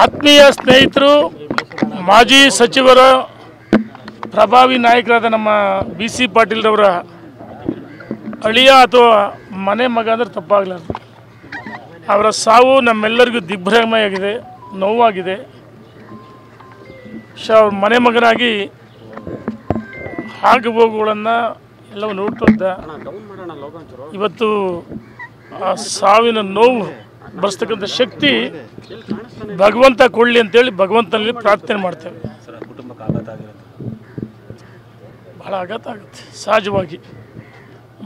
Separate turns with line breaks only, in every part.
ಆತ್ಮೀಯ ಸ್ನೇಹಿತರು, ಮಾಜಿ ಸಚಿವರ ಪ್ರಭಾವಿ ನಾಯಕರಾದ ನಮ್ಮ BC ಪಾಟೀಲ್ರವರ ಅಳಿಯ ಅಥವಾ ಮನೆ ಮಗ ಅಂದರೆ ತಪ್ಪಾಗಲಾರದು. ಅವರ ಸಾವು ನಮ್ಮೆಲ್ಲರಿಗೂ ದಿಗ್ಭ್ರಮೆಯಾಗಿದೆ, ನೋವಾಗಿದೆ. ಅವ್ರ ಮನೆ ಮಗನಾಗಿ ಹಾಗೆ ಹೋಗುಗಳನ್ನು ಎಲ್ಲವೂ ನೋಡ್ತಿದ್ದ. ಇವತ್ತು ಆ ಸಾವಿನ ನೋವು ಬರೆಸ್ತಕ್ಕಂಥ ಶಕ್ತಿ ಭಗವಂತ ಕೊಡಲಿ ಅಂತೇಳಿ ಭಗವಂತನಲ್ಲಿ ಪ್ರಾರ್ಥನೆ ಮಾಡ್ತೇವೆ. ಭಾಳ ಆಘಾತ ಆಗುತ್ತೆ ಸಹಜವಾಗಿ.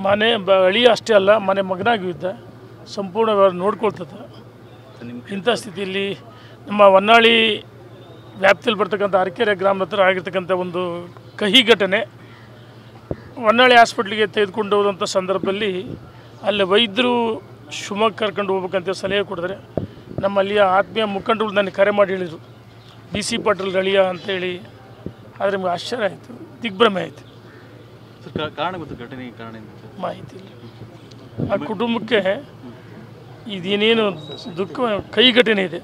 ಮನೆ ಅಳಿಯ ಅಷ್ಟೇ ಅಲ್ಲ, ಮನೆ ಮಗನಾಗಿ ಇದ್ದ, ಸಂಪೂರ್ಣ ನೋಡ್ಕೊಳ್ತದೆ. ಇಂಥ ಸ್ಥಿತಿಯಲ್ಲಿ ನಮ್ಮ ಹೊನ್ನಾಳಿ ವ್ಯಾಪ್ತಿಯಲ್ಲಿ ಬರ್ತಕ್ಕಂಥ ಅರಕೆರೆ ಗ್ರಾಮದ ಹತ್ರ ಆಗಿರ್ತಕ್ಕಂಥ ಒಂದು ಕಹಿ ಘಟನೆ. ಹೊನ್ನಾಳಿ ಹಾಸ್ಪಿಟ್ಲಿಗೆ ತೆಗೆದುಕೊಂಡು ಹೋದಂಥ ಸಂದರ್ಭದಲ್ಲಿ ಅಲ್ಲಿ ವೈದ್ಯರು ಶಿವಮೊಗ್ಗ ಕರ್ಕೊಂಡು ಹೋಗ್ಬೇಕಂತ ಸಲಹೆ ಕೊಡಿದ್ರೆ ನಮ್ಮಲ್ಲಿಯ ಆತ್ಮೀಯ ಮುಖಂಡರು ನನಗೆ ಕರೆ ಮಾಡಿ ಹೇಳಿದರು, BC ಪಾಟೀಲ್ ಅಳಿಯ ಅಂತೇಳಿ. ಆದರೆ ನಮಗೆ ಆಶ್ಚರ್ಯ ಆಯಿತು, ದಿಗ್ಭ್ರಮೆ ಆಯಿತು. ಮಾಹಿತಿ ಇಲ್ಲ. ಆ ಕುಟುಂಬಕ್ಕೆ ಇದೇನೇನು ದುಃಖ ಕೈ ಘಟನೆ ಇದೆ,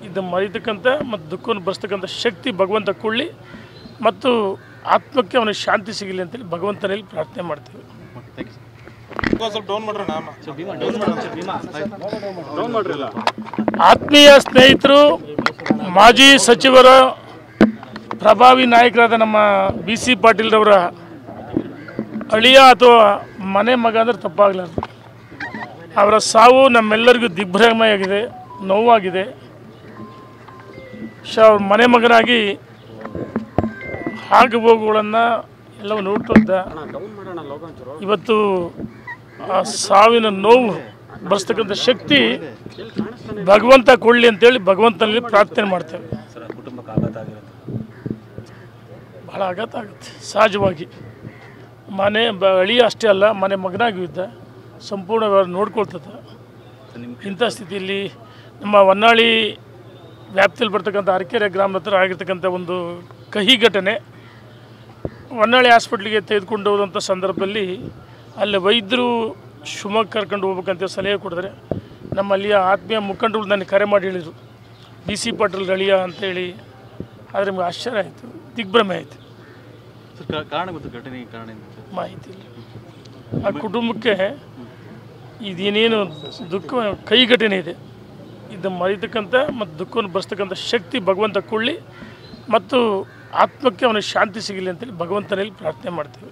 ಇದು ಮರಿತಕ್ಕಂಥ ಮತ್ತು ದುಃಖವನ್ನು ಬರೆಸ್ತಕ್ಕಂಥ ಶಕ್ತಿ ಭಗವಂತ ಕೊಡಲಿ ಮತ್ತು ಆತ್ಮಕ್ಕೆ ಅವನಿಗೆ ಶಾಂತಿ ಸಿಗಲಿ ಅಂತೇಳಿ ಭಗವಂತನಲ್ಲಿ ಪ್ರಾರ್ಥನೆ ಮಾಡ್ತೀವಿ. ಆತ್ಮೀಯ ಸ್ನೇಹಿತರು, ಮಾಜಿ ಸಚಿವರ ಪ್ರಭಾವಿ ನಾಯಕರಾದ ನಮ್ಮ BC ಪಾಟೀಲ್ರವರ ಅಳಿಯ ಅಥವಾ ಮನೆ ಮಗ ಅಂದರೆ ತಪ್ಪಾಗಲಾರದು. ಅವರ ಸಾವು ನಮ್ಮೆಲ್ಲರಿಗೂ ದಿಗ್ಭ್ರಮೆಯಾಗಿದೆ, ನೋವಾಗಿದೆ. ಅವ್ರ ಮನೆ ಮಗನಾಗಿ ಹಾಗೆ ಹೋಗುಗಳನ್ನು ಎಲ್ಲವೂ ನೋಡ್ತಿದ್ದ. ಇವತ್ತು ಆ ಸಾವಿನ ನೋವು ಬರೆಸ್ತಕ್ಕಂಥ ಶಕ್ತಿ ಭಗವಂತ ಕೊಡಲಿ ಅಂತೇಳಿ ಭಗವಂತನಲ್ಲಿ ಪ್ರಾರ್ಥನೆ ಮಾಡ್ತೇವೆ. ಭಾಳ ಆಘಾತ ಆಗುತ್ತೆ ಸಹಜವಾಗಿ. ಮನೆ ಅಳಿಯ ಅಷ್ಟೇ ಅಲ್ಲ, ಮನೆ ಮಗನಾಗಿ ಇದ್ದ, ಸಂಪೂರ್ಣ ನೋಡ್ಕೊಳ್ತದೆ. ಇಂಥ ಸ್ಥಿತಿಯಲ್ಲಿ ನಮ್ಮ ಹೊನ್ನಾಳಿ ವ್ಯಾಪ್ತಿಯಲ್ಲಿ ಬರ್ತಕ್ಕಂಥ ಅರಕೆರೆ ಗ್ರಾಮದ ಹತ್ರ ಆಗಿರ್ತಕ್ಕಂಥ ಒಂದು ಕಹಿ ಘಟನೆ. ಹೊನ್ನಾಳಿ ಹಾಸ್ಪಿಟ್ಲಿಗೆ ತೆಗೆದುಕೊಂಡು ಹೋದಂಥ ಸಂದರ್ಭದಲ್ಲಿ ಅಲ್ಲಿ ವೈದ್ಯರು ಶಿವಮೊಗ್ಗ ಕರ್ಕೊಂಡು ಹೋಗ್ಬೇಕಂತ ಸಲಹೆ ಕೊಡಿದ್ರೆ ನಮ್ಮಲ್ಲಿಯ ಆತ್ಮೀಯ ಮುಖಂಡರು ನನಗೆ ಕರೆ ಮಾಡಿ ಹೇಳಿದರು, BC ಪಾಟೀಲ್ ಅಳಿಯ ಅಂತೇಳಿ. ಆದರೆ ನಮಗೆ ಆಶ್ಚರ್ಯ ಆಯಿತು, ದಿಗ್ಭ್ರಮೆ ಆಯಿತು. ಮಾಹಿತಿ ಇಲ್ಲ. ಆ ಕುಟುಂಬಕ್ಕೆ ಇದೇನೇನು ದುಃಖ ಕೈ ಘಟನೆ ಇದೆ, ಇದು ಮರಿತಕ್ಕಂಥ ಮತ್ತು ದುಃಖವನ್ನು ಬರೆಸ್ತಕ್ಕಂಥ ಶಕ್ತಿ ಭಗವಂತ ಕೊಡಲಿ ಮತ್ತು ಆತ್ಮಕ್ಕೆ ಅವನಿಗೆ ಶಾಂತಿ ಸಿಗಲಿ ಅಂತೇಳಿ ಭಗವಂತನಲ್ಲಿ ಪ್ರಾರ್ಥನೆ ಮಾಡ್ತೀವಿ.